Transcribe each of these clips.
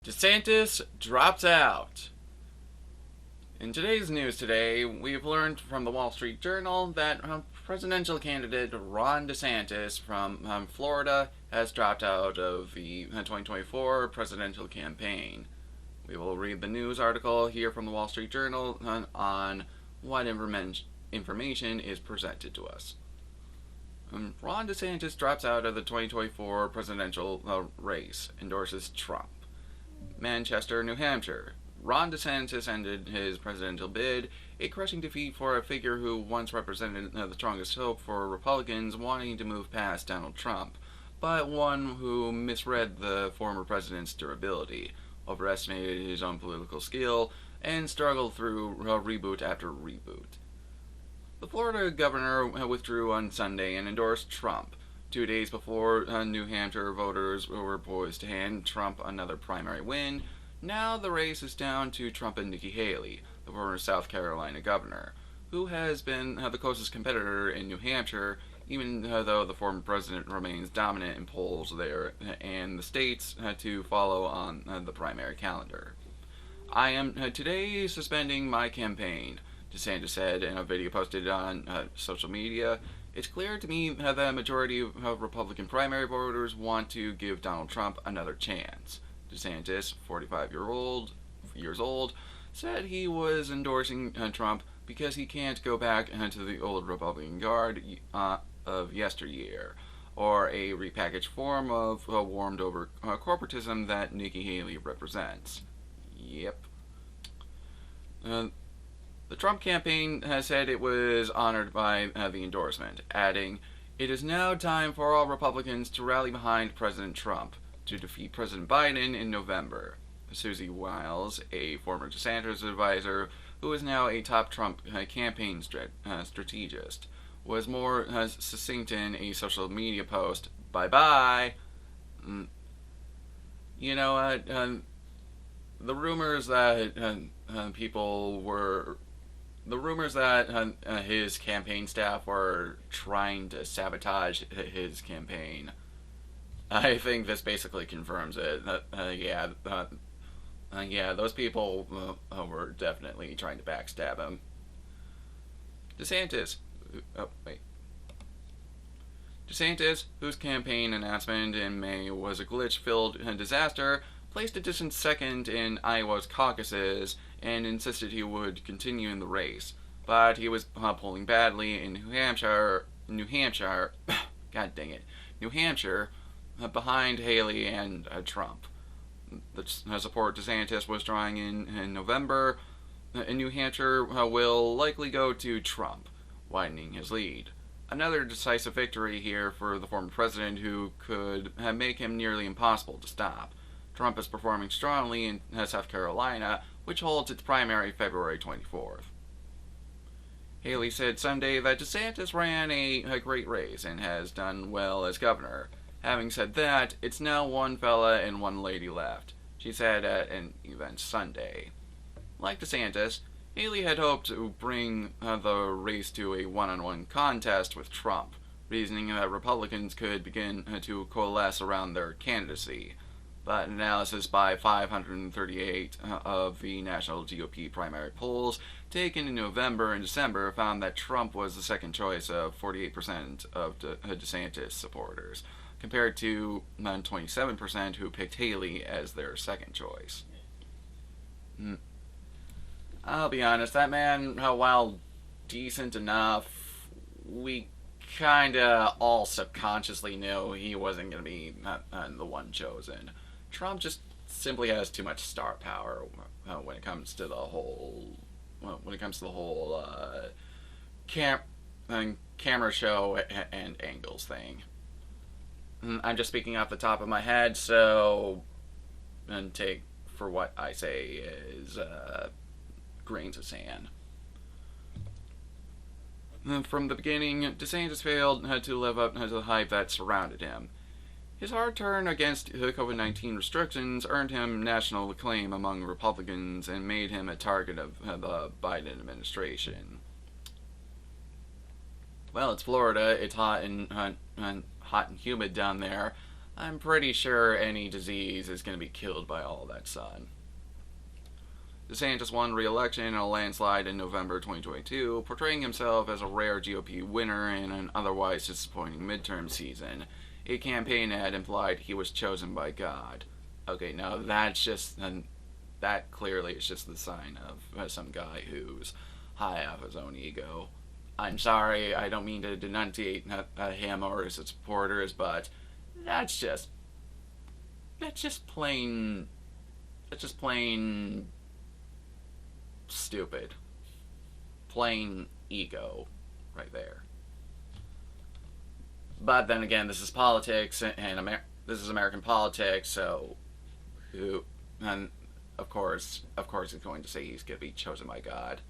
DeSantis drops out. In today's news today, we've learned from the Wall Street Journal that presidential candidate Ron DeSantis from Florida has dropped out of the 2024 presidential campaign. We will read the news article here from the Wall Street Journal on what information is presented to us. Ron DeSantis drops out of the 2024 presidential race, endorses Trump. Manchester, New Hampshire. Ron DeSantis ended his presidential bid, a crushing defeat for a figure who once represented the strongest hope for Republicans wanting to move past Donald Trump, but one who misread the former president's durability, overestimated his own political skill, and struggled through reboot after reboot. The Florida governor withdrew on Sunday and endorsed Trump, 2 days before New Hampshire voters were poised to hand Trump another primary win. Now the race is down to Trump and Nikki Haley, the former South Carolina governor, who has been the closest competitor in New Hampshire, even though the former president remains dominant in polls there and the states to follow on the primary calendar. I am today suspending my campaign, DeSantis said in a video posted on social media. It's clear to me that the majority of Republican primary voters want to give Donald Trump another chance. DeSantis, 45 years old, said he was endorsing Trump because he can't go back to the old Republican Guard of yesteryear, or a repackaged form of warmed-over corporatism that Nikki Haley represents. Yep. The Trump campaign has said it was honored by the endorsement, adding, "It is now time for all Republicans to rally behind President Trump to defeat President Biden in November." Susie Wiles, a former DeSantis advisor who is now a top Trump campaign strategist, was more succinct in a social media post. Bye-bye. You know what? The rumors that his campaign staff were trying to sabotage his campaign, I think this basically confirms it. Those people were definitely trying to backstab him. DeSantis, whose campaign announcement in May was a glitch-filled disaster, placed a distant second in Iowa's caucuses and insisted he would continue in the race, but he was polling badly in New Hampshire, God dang it, New Hampshire, behind Haley and Trump. The support DeSantis was drawing in November in New Hampshire will likely go to Trump, widening his lead. Another decisive victory here for the former president, who could make him nearly impossible to stop. Trump is performing strongly in South Carolina, which holds its primary February 24th. Haley said Sunday that DeSantis ran a great race and has done well as governor. Having said that, it's now one fella and one lady left, she said at an event Sunday. Like DeSantis, Haley had hoped to bring the race to a one-on-one contest with Trump, reasoning that Republicans could begin to coalesce around their candidacy. But analysis by 538 of the national GOP primary polls taken in November and December found that Trump was the second choice of 48% of DeSantis supporters, compared to 27% who picked Haley as their second choice. I'll be honest, that man, while decent enough, we kinda all subconsciously knew he wasn't gonna be the one chosen. Trump just simply has too much star power when it comes to the whole camera show and angles thing. I'm just speaking off the top of my head, so and take for what I say is grains of sand. From the beginning, DeSantis failed to live up to the hype that surrounded him. His hard turn against the COVID-19 restrictions earned him national acclaim among Republicans and made him a target of the Biden administration. Well, it's Florida. It's hot and humid down there. I'm pretty sure any disease is going to be killed by all that sun. DeSantis won re-election in a landslide in November 2022, portraying himself as a rare GOP winner in an otherwise disappointing midterm season. A campaign ad implied he was chosen by God. Okay, now that clearly is just the sign of some guy who's high off his own ego. I'm sorry, I don't mean to denunciate him or his supporters, but that's just plain stupid. Plain ego right there. But then again, this is politics, and this is American politics, so and of course he's going to say he's going to be chosen by God.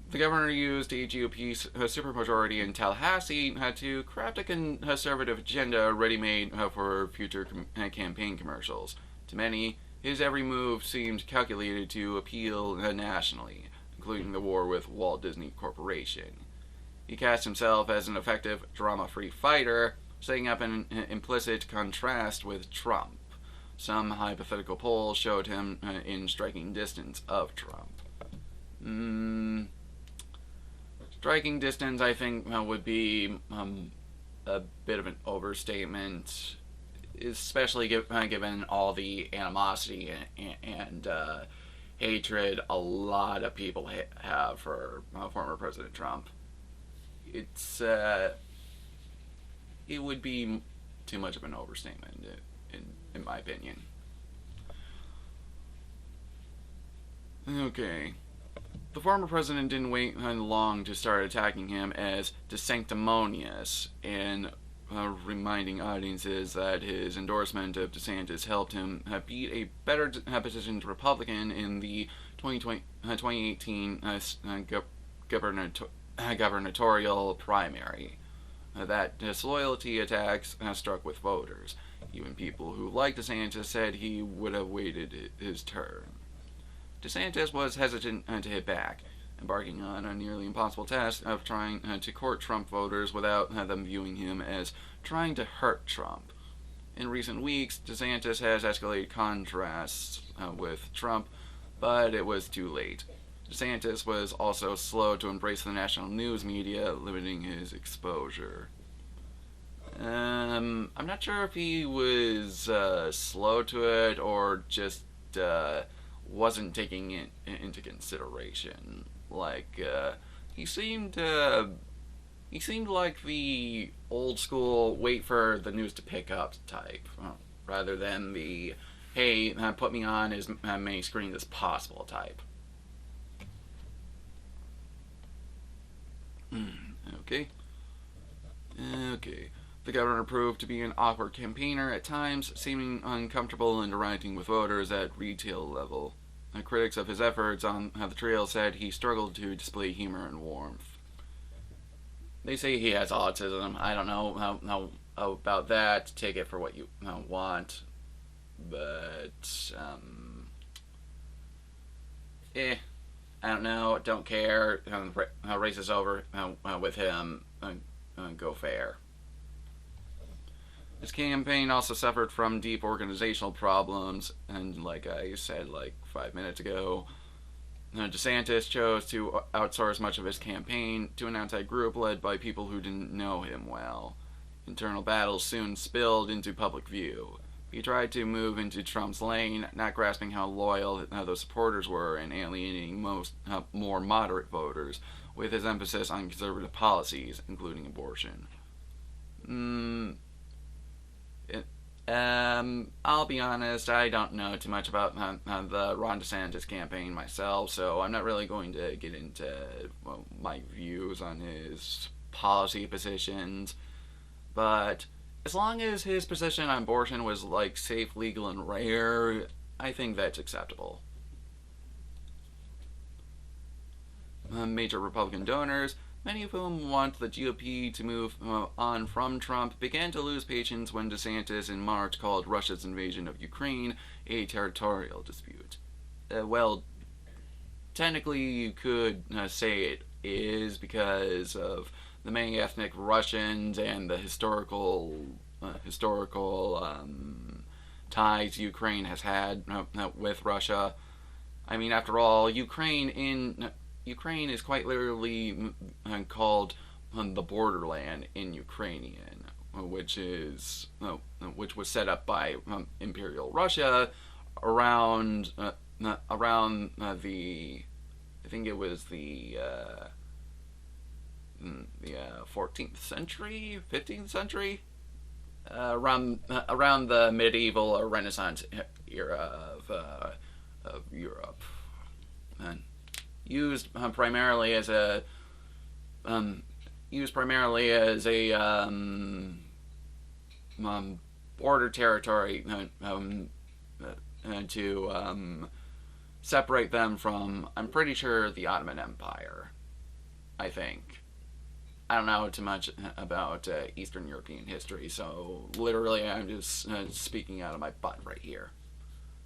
The governor used a GOP supermajority in Tallahassee to craft a conservative agenda ready-made for future campaign commercials. To many, his every move seemed calculated to appeal nationally, including the war with Walt Disney Corporation. He cast himself as an effective, drama-free fighter, setting up an implicit contrast with Trump. Some hypothetical polls showed him in striking distance of Trump. Striking distance, I think, would be a bit of an overstatement, especially given all the animosity and hatred a lot of people have for former President Trump. It would be too much of an overstatement, in my opinion. Okay. The former president didn't wait long to start attacking him as DeSanctimonious and reminding audiences that his endorsement of DeSantis helped him beat a better positioned Republican in the 2018 gubernatorial primary. That disloyalty attacks struck with voters. Even people who liked DeSantis said he would have waited his turn. DeSantis was hesitant to hit back, embarking on a nearly impossible task of trying to court Trump voters without them viewing him as trying to hurt Trump. In recent weeks, DeSantis has escalated contrasts with Trump, but it was too late. DeSantis was also slow to embrace the national news media, limiting his exposure. I'm not sure if he was slow to it or just wasn't taking it into consideration. He seemed like the old school wait for the news to pick up type, rather than the hey, put me on as many screens as possible type. Okay. The governor proved to be an awkward campaigner at times, seeming uncomfortable interacting with voters at retail level. Critics of his efforts on the trail said he struggled to display humor and warmth. They say he has autism. I don't know how about that. Take it for what you want. But, I don't know. Don't care. Race is over with him. Go fair. His campaign also suffered from deep organizational problems, and like I said 5 minutes ago, DeSantis chose to outsource much of his campaign to an outside group led by people who didn't know him well. Internal battles soon spilled into public view. He tried to move into Trump's lane, not grasping how loyal those supporters were and alienating most more moderate voters, with his emphasis on conservative policies, including abortion. I'll be honest, I don't know too much about the Ron DeSantis campaign myself, so I'm not really going to get into my views on his policy positions. But as long as his position on abortion was safe, legal, and rare, I think that's acceptable. Major Republican donors, many of whom want the GOP to move on from Trump, began to lose patience when DeSantis in March called Russia's invasion of Ukraine a territorial dispute. Technically you could say it is because of the many ethnic Russians and the historical ties Ukraine has had with Russia. I mean, after all, Ukraine is quite literally called the borderland in Ukrainian, which was set up by Imperial Russia around the, I think it was the 14th century, 15th century, around the medieval or Renaissance era of Europe, and used primarily as a border territory to separate them from, I'm pretty sure, the Ottoman Empire. I think. I don't know too much about Eastern European history, so literally I'm just speaking out of my butt right here.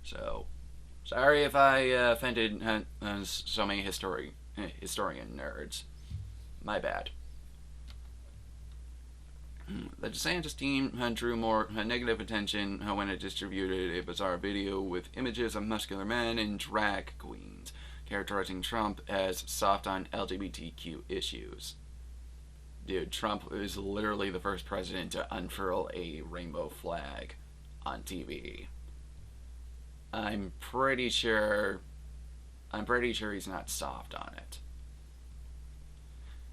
So, sorry if I offended so many historian nerds. My bad. The DeSantis team drew more negative attention when it distributed a bizarre video with images of muscular men and drag queens, characterizing Trump as soft on LGBTQ issues. Dude, Trump is literally the first president to unfurl a rainbow flag on TV. I'm pretty sure he's not soft on it.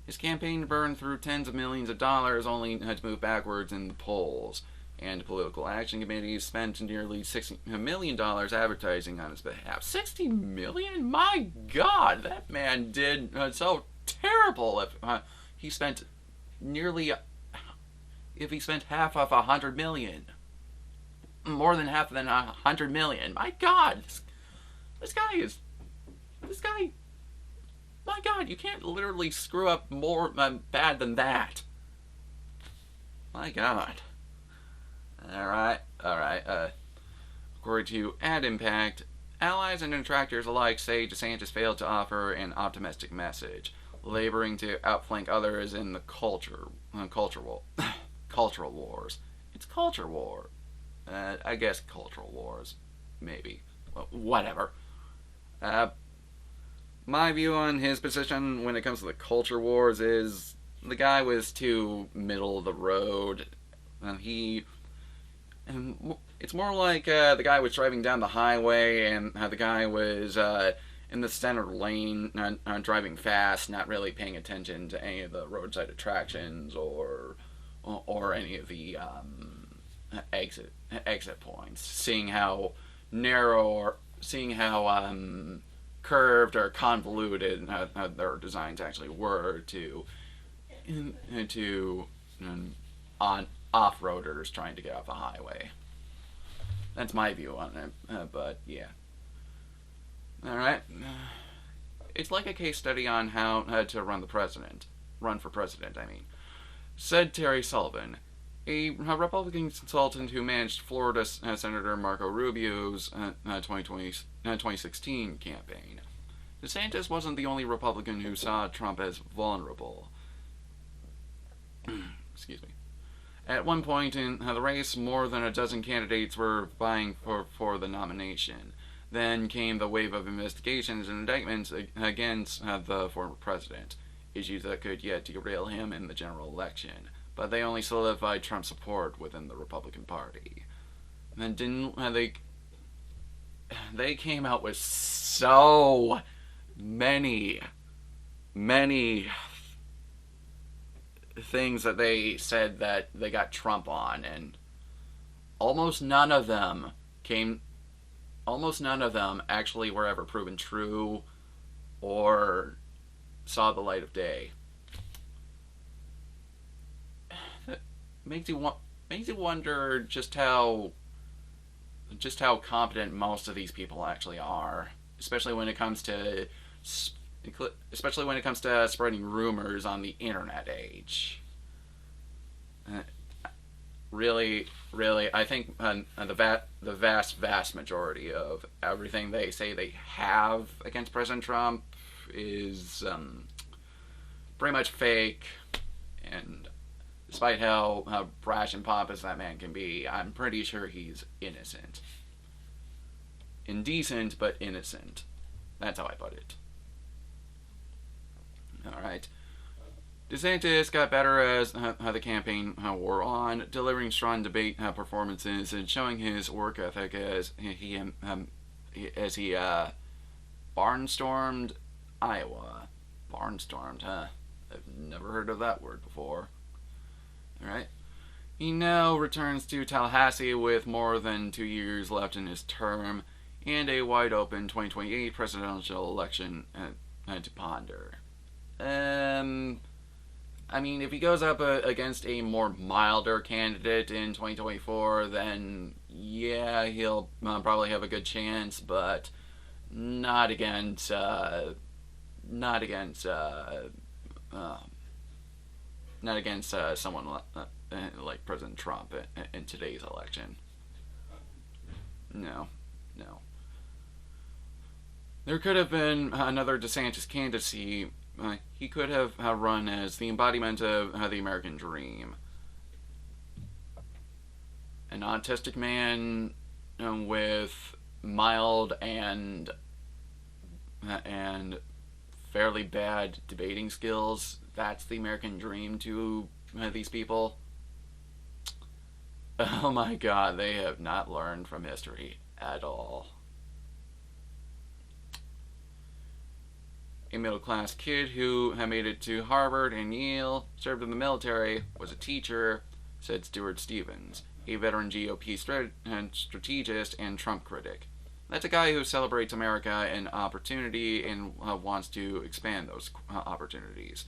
His campaign burned through tens of millions of dollars only to move backwards in the polls, and political action committees spent nearly $60 million advertising on his behalf. $60 million? My God, that man did so terrible. If he spent half of $100 million, more than half than $100 million. My God, this guy. My God, you can't literally screw up more bad than that. My God. Alright. According to Ad Impact, allies and detractors alike say DeSantis failed to offer an optimistic message, laboring to outflank others in the cultural wars. It's culture war. I guess cultural wars. Maybe. Well, whatever. My view on his position when it comes to the culture wars is the guy was too middle of the road. It's more like the guy was driving down the highway and the guy was in the center lane, driving fast, not really paying attention to any of the roadside attractions or any of the exit points. Seeing how curved or convoluted their designs actually were to off-roaders trying to get off a highway. That's my view on it, but yeah. Alright. It's like a case study on how to run for president, I mean. Said Terry Sullivan, a Republican consultant who managed Florida Senator Marco Rubio's 2016 campaign. DeSantis wasn't the only Republican who saw Trump as vulnerable. Excuse me. At one point in the race, more than a dozen candidates were vying for the nomination. Then came the wave of investigations and indictments against the former president, issues that could yet derail him in the general election. But they only solidified Trump's support within the Republican Party. And then they came out with so many things that they said that they got Trump on, and almost none of them actually were ever proven true or saw the light of day. Makes you wonder just how competent most of these people actually are, especially when it comes to spreading rumors on the internet age. Really, I think the vast majority of everything they say they have against President Trump is pretty much fake And despite how brash and pompous that man can be, I'm pretty sure he's innocent. Indecent, but innocent. That's how I put it. Alright. DeSantis got better as the campaign wore on, delivering strong debate performances and showing his work ethic as he barnstormed Iowa. Barnstormed, huh? I've never heard of that word before. Alright. He now returns to Tallahassee with more than 2 years left in his term and a wide open 2028 presidential election to ponder. I mean, if he goes up against a more milder candidate in 2024, then yeah, he'll probably have a good chance, but not against someone like President Trump in today's election. No. There could have been another DeSantis candidacy. He could have run as the embodiment of the American dream. An autistic man with mild and fairly bad debating skills. That's the American dream to these people. Oh my god, they have not learned from history at all. A middle-class kid who had made it to Harvard and Yale, served in the military, was a teacher, said Stuart Stevens, a veteran GOP strategist and Trump critic. That's a guy who celebrates America and opportunity and wants to expand those opportunities.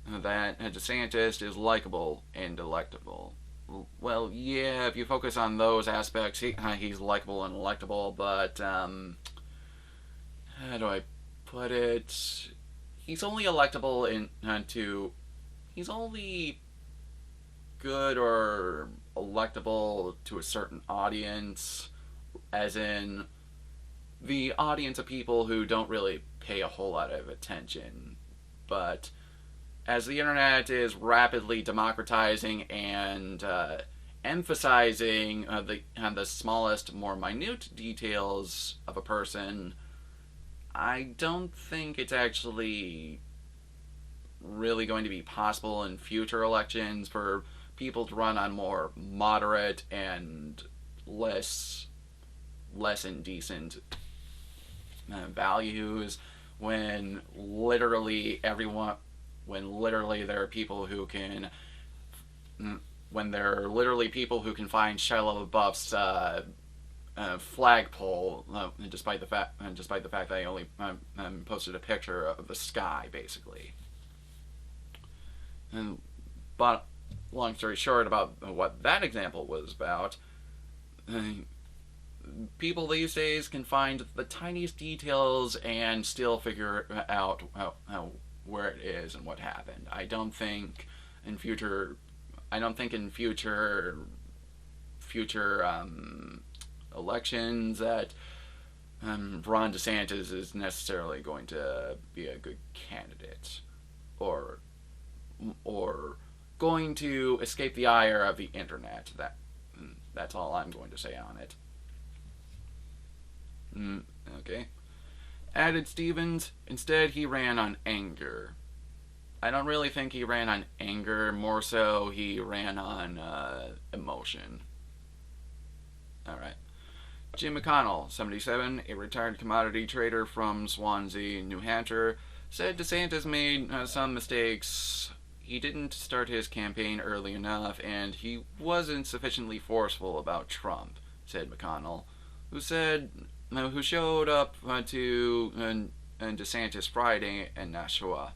That DeSantis is likable and electable. Well, yeah, if you focus on those aspects, he's likable and electable, but, how do I put it? He's only electable he's only good or electable to a certain audience, as in the audience of people who don't really pay a whole lot of attention. But as the internet is rapidly democratizing and emphasizing the smallest, more minute details of a person, I don't think it's actually really going to be possible in future elections for people to run on more moderate and less indecent values when literally there are people who can find Shia LaBeouf's flagpole, despite the fact that I only posted a picture of the sky, basically. But long story short about what that example was about, people these days can find the tiniest details and still figure out where it is and what happened. I don't think in future elections that Ron DeSantis is necessarily going to be a good candidate or going to escape the ire of the internet. That's all I'm going to say on it. Okay. Added Stevens, instead he ran on anger. I don't really think he ran on anger, more so he ran on emotion. Alright. Jim McConnell, 77, a retired commodity trader from Swansea, New Hampshire, said DeSantis made some mistakes. He didn't start his campaign early enough, and he wasn't sufficiently forceful about Trump, said McConnell, who showed up to DeSantis Friday in Nashua?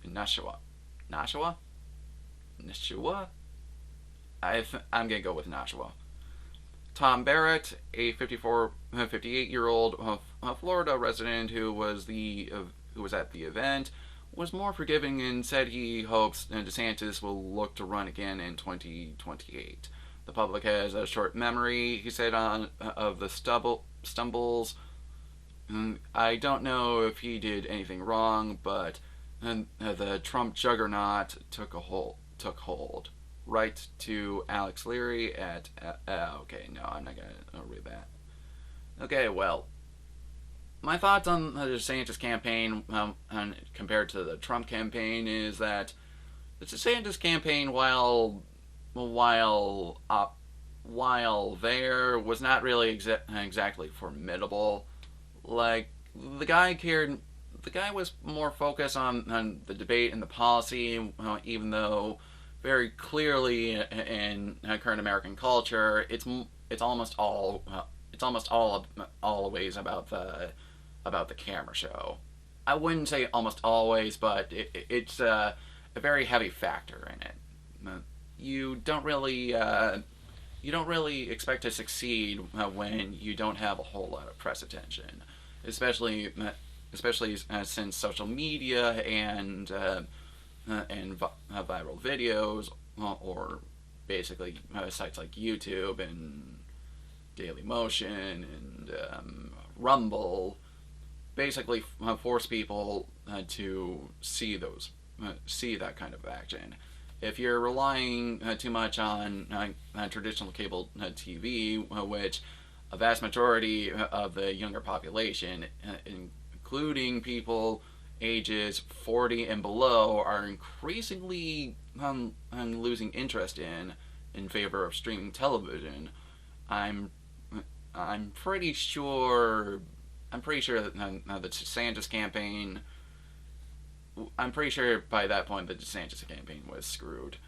I'm gonna go with Nashua. Tom Barrett, a 58-year-old Florida resident who was at the event, was more forgiving and said he hopes DeSantis will look to run again in 2028. The public has a short memory, he said, of the stumbles. I don't know if he did anything wrong, but the Trump juggernaut took took hold. Right to Alex Leary at. Okay, no, I'm not gonna read that. Okay, well, my thoughts on the DeSantis campaign compared to the Trump campaign is that the DeSantis campaign, while there, was not really exactly formidable. Like, the guy cared. The guy was more focused on the debate and the policy, even though very clearly in current American culture, it's almost all always about the camera show. I wouldn't say almost always, but it's a very heavy factor in it. You don't really expect to succeed when you don't have a whole lot of press attention, especially since social media and viral videos, or basically sites like YouTube and Daily Motion and Rumble basically force people to see that kind of action. If you're relying too much on traditional cable TV, which a vast majority of the younger population, including people ages 40 and below, are increasingly losing interest in favor of streaming television, I'm pretty sure that the DeSantis campaign. I'm pretty sure by that point the DeSantis campaign was screwed.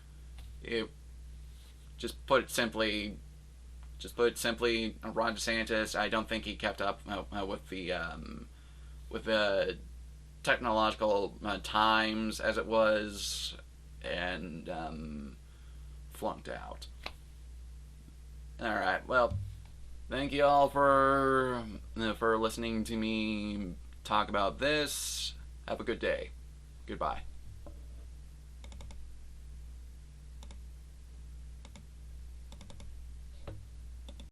Just put it simply, Ron DeSantis. I don't think he kept up with the technological times as it was, and flunked out. All right. Well, thank you all for listening to me talk about this. Have a good day. Goodbye.